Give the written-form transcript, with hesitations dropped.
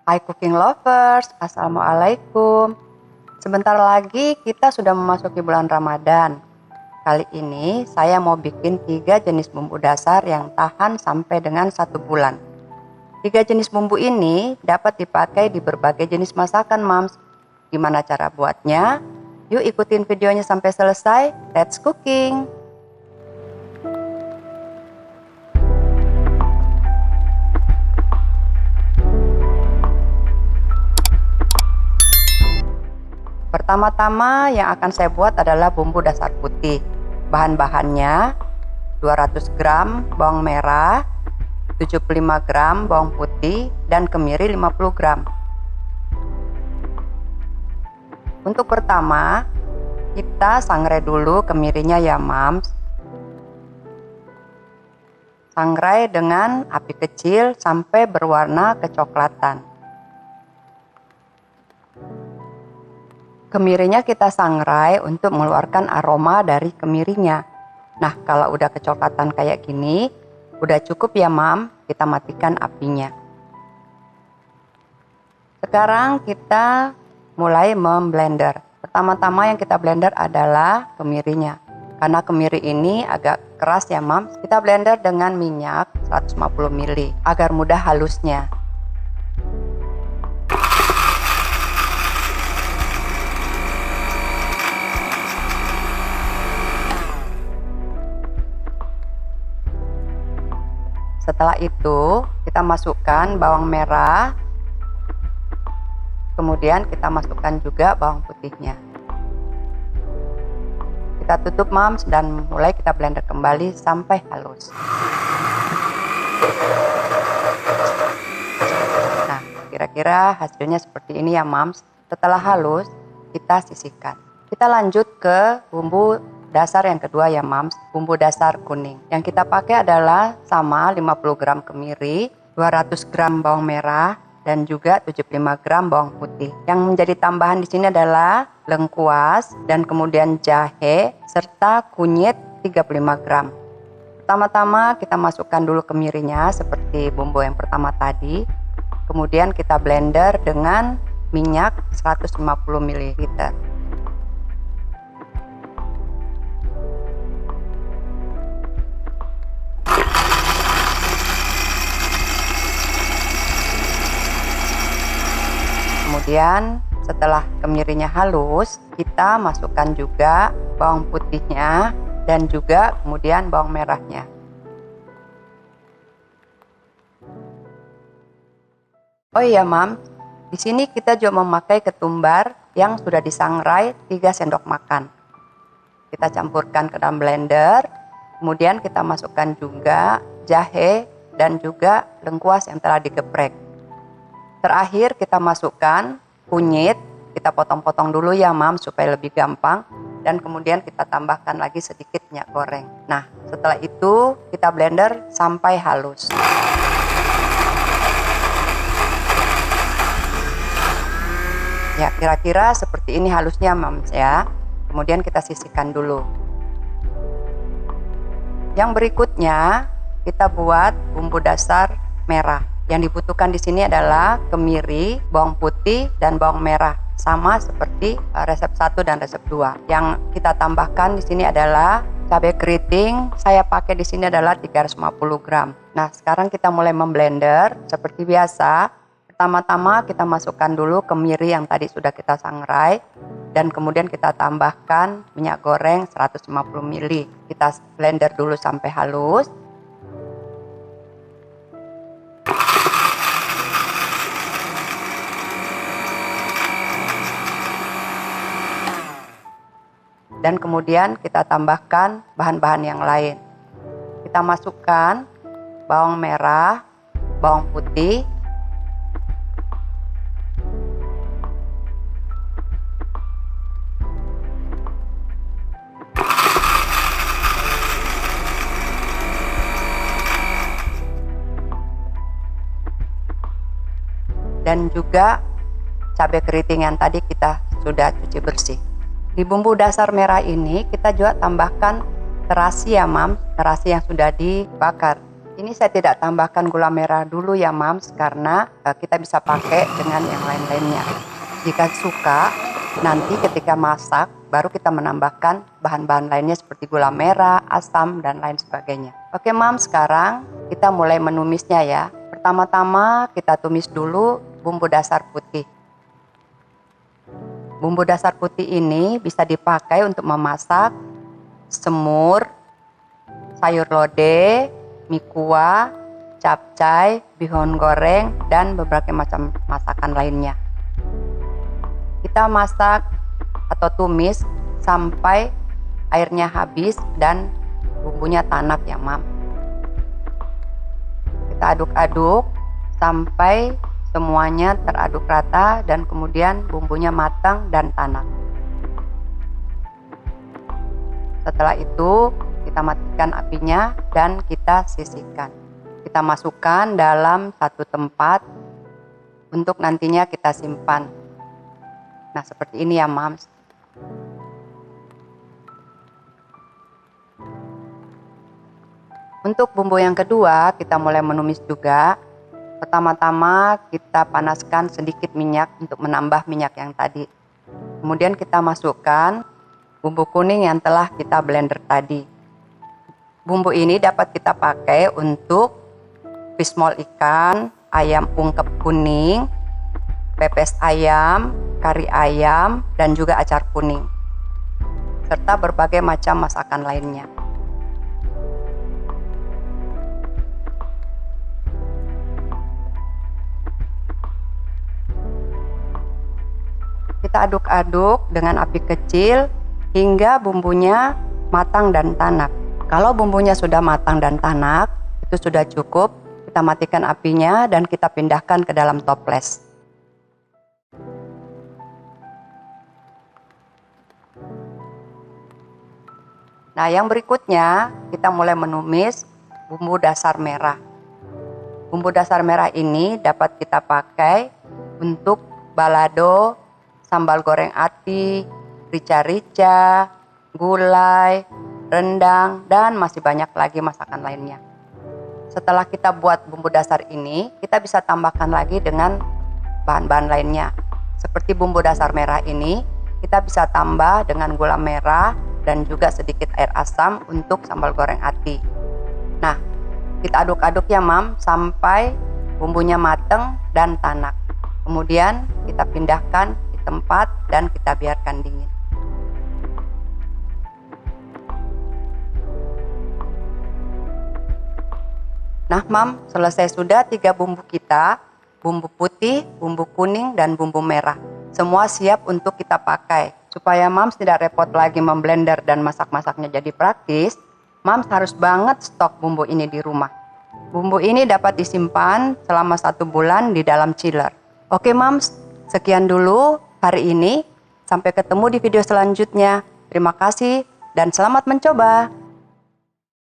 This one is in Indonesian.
Hai cooking lovers, Assalamualaikum. Sebentar lagi kita sudah memasuki bulan Ramadan. Kali ini saya mau bikin 3 jenis bumbu dasar yang tahan sampai dengan 1 bulan. 3 jenis bumbu ini dapat dipakai di berbagai jenis masakan, Mams. Gimana cara buatnya? Yuk ikutin videonya sampai selesai. Let's cooking! Pertama-tama yang akan saya buat adalah bumbu dasar putih. Bahan-bahannya 200 gram bawang merah, 75 gram bawang putih, dan kemiri 50 gram. Untuk pertama, kita sangrai dulu kemirinya ya, Mams. Sangrai dengan api kecil sampai berwarna kecoklatan. Kemirinya kita sangrai untuk mengeluarkan aroma dari kemirinya. Nah, kalau udah kecoklatan kayak gini, udah cukup ya, Mam, kita matikan apinya. Sekarang kita mulai memblender. Pertama-tama yang kita blender adalah kemirinya. Karena kemiri ini agak keras ya, Mam, kita blender dengan minyak 150 ml agar mudah halusnya. Setelah itu kita masukkan bawang merah, kemudian kita masukkan juga bawang putihnya. Kita tutup, Mams, dan mulai kita blender kembali sampai halus. Nah, kira-kira hasilnya seperti ini ya, Mams. Setelah halus, kita sisihkan. Kita lanjut ke bumbu dasar yang kedua ya, Mams, bumbu dasar kuning. Yang kita pakai adalah sama 50 gram kemiri, 200 gram bawang merah, dan juga 75 gram bawang putih. Yang menjadi tambahan di sini adalah lengkuas dan kemudian jahe serta kunyit 35 gram. Pertama-tama kita masukkan dulu kemirinya seperti bumbu yang pertama tadi. Kemudian kita blender dengan minyak 150 ml. Kemudian setelah kemirinya halus, kita masukkan juga bawang putihnya dan juga kemudian bawang merahnya. Oh iya, Mam, di sini kita juga memakai ketumbar yang sudah disangrai 3 sendok makan. Kita campurkan ke dalam blender, kemudian kita masukkan juga jahe dan juga lengkuas yang telah digeprek. Terakhir kita masukkan kunyit, kita potong-potong dulu ya, Mam, supaya lebih gampang. Dan kemudian kita tambahkan lagi sedikit minyak goreng. Nah, setelah itu kita blender sampai halus. Ya, kira-kira seperti ini halusnya, Mams, ya. Kemudian kita sisihkan dulu. Yang berikutnya kita buat bumbu dasar merah. Yang dibutuhkan di sini adalah kemiri, bawang putih, dan bawang merah. Sama seperti resep 1 dan resep 2. Yang kita tambahkan di sini adalah cabai keriting. Saya pakai di sini adalah 350 gram. Nah, sekarang kita mulai memblender seperti biasa. Pertama-tama kita masukkan dulu kemiri yang tadi sudah kita sangrai. Dan kemudian kita tambahkan minyak goreng 150 ml. Kita blender dulu sampai halus. Dan kemudian kita tambahkan bahan-bahan yang lain. Kita masukkan bawang merah, bawang putih, dan juga cabai keriting yang tadi kita sudah cuci bersih. Di bumbu dasar merah ini kita juga tambahkan terasi ya, Mam, terasi yang sudah dibakar. Ini saya tidak tambahkan gula merah dulu ya Mams, karena kita bisa pakai dengan yang lain-lainnya. Jika suka, nanti ketika masak baru kita menambahkan bahan-bahan lainnya seperti gula merah, asam, dan lain sebagainya. Oke Mams, sekarang kita mulai menumisnya ya. Pertama-tama kita tumis dulu bumbu dasar putih. Bumbu dasar putih ini bisa dipakai untuk memasak semur, sayur lodeh, mie kuah, capcay, bihun goreng, dan berbagai macam masakan lainnya. Kita masak atau tumis sampai airnya habis dan bumbunya tanak ya Mam. Kita aduk-aduk sampai semuanya teraduk rata dan kemudian bumbunya matang dan tanak. Setelah itu kita matikan apinya dan kita sisihkan. Kita masukkan dalam satu tempat untuk nantinya kita simpan. Nah, seperti ini ya, Mams. Untuk bumbu yang kedua, kita mulai menumis juga. Pertama-tama kita panaskan sedikit minyak untuk menambah minyak yang tadi. Kemudian kita masukkan bumbu kuning yang telah kita blender tadi. Bumbu ini dapat kita pakai untuk pismol ikan, ayam ungkep kuning, pepes ayam, kari ayam, dan juga acar kuning, serta berbagai macam masakan lainnya. Kita aduk-aduk dengan api kecil hingga bumbunya matang dan tanak. Kalau bumbunya sudah matang dan tanak, itu sudah cukup. Kita matikan apinya dan kita pindahkan ke dalam toples. Nah, yang berikutnya kita mulai menumis bumbu dasar merah. Bumbu dasar merah ini dapat kita pakai untuk balado, sambal goreng ati, rica-rica, gulai, rendang, dan masih banyak lagi masakan lainnya. Setelah kita buat bumbu dasar ini, kita bisa tambahkan lagi dengan bahan-bahan lainnya. Seperti bumbu dasar merah ini, kita bisa tambah dengan gula merah dan juga sedikit air asam untuk sambal goreng ati. Nah, kita aduk-aduk ya Mam sampai bumbunya mateng dan tanak. Kemudian kita pindahkan di tempat dan kita biarkan dingin. Nah Mam, selesai sudah 3 bumbu kita, bumbu putih, bumbu kuning, dan bumbu merah. Semua siap untuk kita pakai. Supaya Mams tidak repot lagi memblender dan masak-masaknya jadi praktis, Mams harus banget stok bumbu ini di rumah. Bumbu ini dapat disimpan selama 1 bulan di dalam chiller. Oke Mams, sekian dulu hari ini. Sampai ketemu di video selanjutnya. Terima kasih dan selamat mencoba.